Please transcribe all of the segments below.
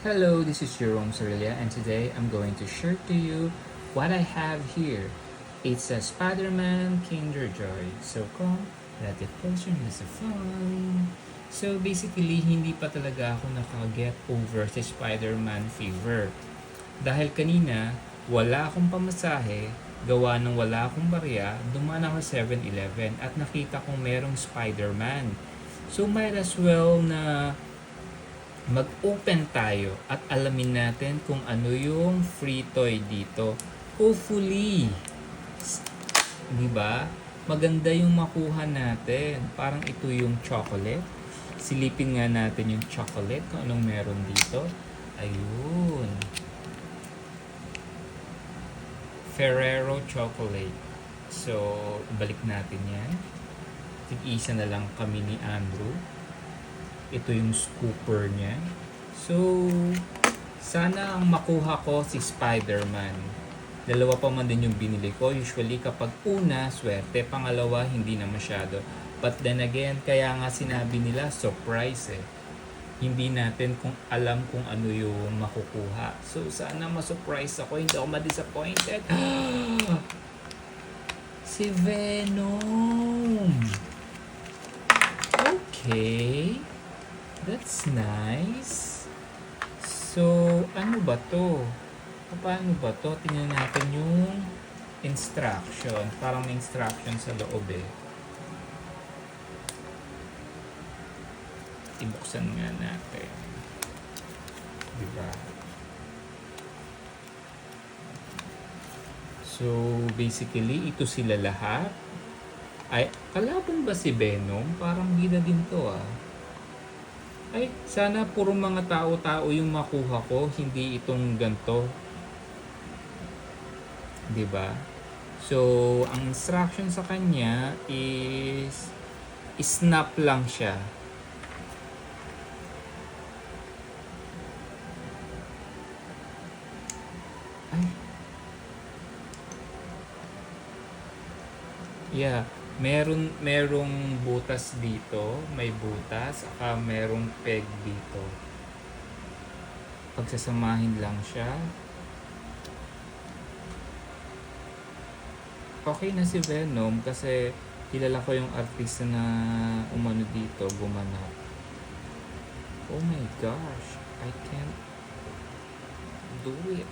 Hello, this is Jerome Sorilla, and today I'm going to share to you what I have here. It's a Spider-Man Kinder Joy. So come, let the pleasure is fun. So basically, hindi pa talaga ako nakaget over sa Spider-Man fever. Dahil kanina, wala akong pamasahe, gawa ng wala akong barya, dumaan ako sa 7-Eleven at nakita kong merong Spider-Man. So might as well na mag-open tayo at alamin natin kung ano yung free toy dito. Hopefully, di ba? Maganda yung makuha natin. Parang ito yung chocolate. Silipin nga natin yung chocolate kung anong meron dito. Ayun. Ferrero chocolate. So, ibalik natin yan. Tig-isa na lang kami ni Andrew. Ito yung scooper niya. So, sana ang makuha ko si Spider-Man. Dalawa pa man din yung binili ko. Usually, kapag una, swerte. Pangalawa, hindi na masyado. But then again, kaya nga sinabi nila, surprise eh. Hindi natin kung alam kung ano yung makukuha. So, sana ma-surprise ako. Hindi ako ma-disappointed. Si Venom! Okay. That's nice. So, ano ba to? Paano ba to? Tingnan natin yung instruction. Parang may instruction sa loob eh. Ibuksan nga natin. Diba? So, basically, ito sila lahat. Ay, kalaban ba si Venom? Parang bida din to ah. Ay, sana puro mga tao-tao yung makuha ko, hindi itong ganto. 'Di ba? So, ang instruction sa kanya is snap lang siya. Ay. Yeah. Merong butas dito, may butas, saka merong peg dito. Pagsasamahin lang siya. Okay na si Venom kasi kilala ko yung artista na umano dito, gumanap. Oh my gosh, I can't do it.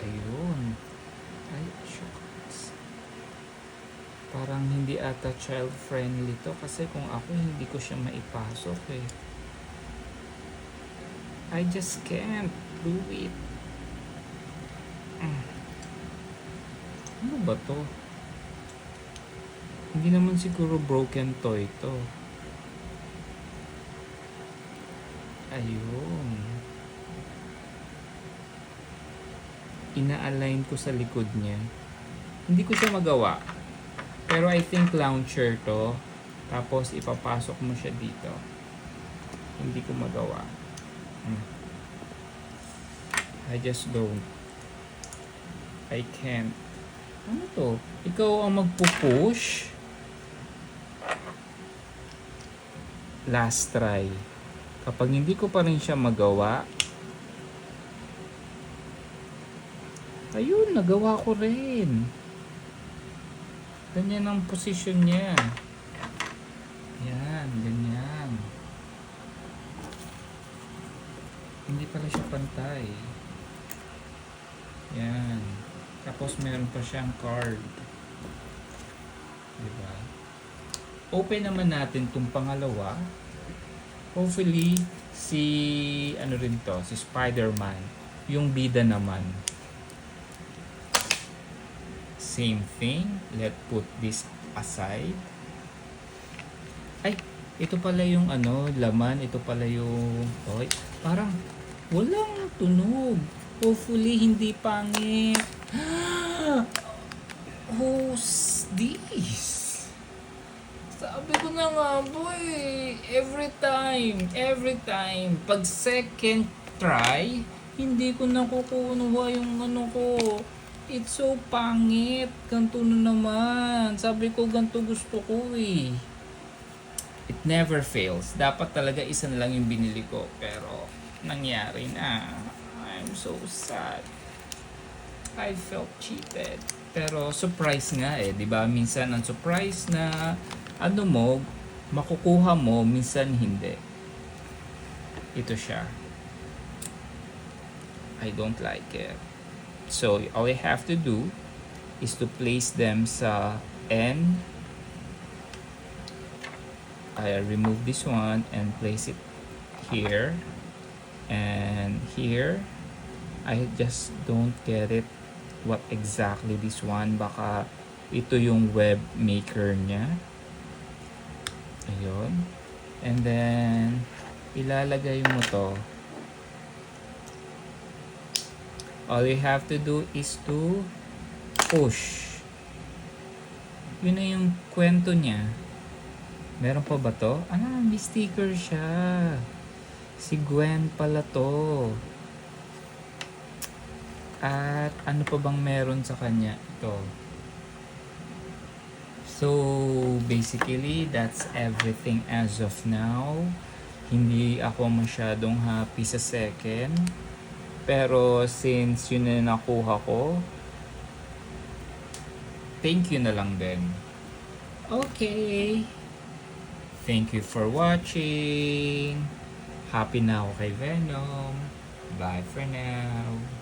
Ayun. Ay, shucks. Parang hindi ata child-friendly to kasi kung ako hindi ko siya maipasok eh. I just can't do it. Ano ba to? Hindi naman siguro broken toy to. Ayun. Ina-align ko sa likod niya. Hindi ko siya magawa. Pero I think launcher to. Tapos ipapasok mo siya dito. Hindi ko magawa. I just don't. I can't. Ano to? Ikaw ang magpupush. Last try. Kapag hindi ko pa rin siya magawa, ayun, nagawa ko rin. Ganyan ang position niya. Yan, ganyan. Hindi pala siya pantay. Yan. Tapos meron pa siyang card. Diba? Open naman natin itong pangalawa. Hopefully, si ano rin to, si Spider-Man. Yung bida naman. Same thing. Let's put this aside. Ay, ito pala yung ano, laman. Ito pala yung toy. Parang walang tunog. Hopefully, hindi pangit. Who's this? Sabi ko na nga boy, every time, pag second try, hindi ko nakukuha yung ano ko, It's so pangit. Ganto na naman. Sabi ko ganto gusto ko eh. It never fails. Dapat talaga isa na lang yung binili ko. Pero nangyari na. I'm so sad. I felt cheated. Pero surprise nga eh. 'Di ba? Minsan ang surprise na ano mo, makukuha mo, minsan hindi. Ito siya. I don't like it. So, all I have to do is to place them sa N. I remove this one and place it here. And here, I just don't get it what exactly this one. Baka ito yung web maker niya. Ayun. And then, ilalagay mo to. All you have to do is to push. Yun na yung kwento niya. Meron pa ba to? May sticker siya. Si Gwen pala to. At ano pa bang meron sa kanya? Ito. So, basically, that's everything as of now. Hindi ako masyadong happy sa second. Pero since yun na nakuha ko, thank you na lang din. Okay. Thank you for watching. Happy na ako kay Venom. Bye for now.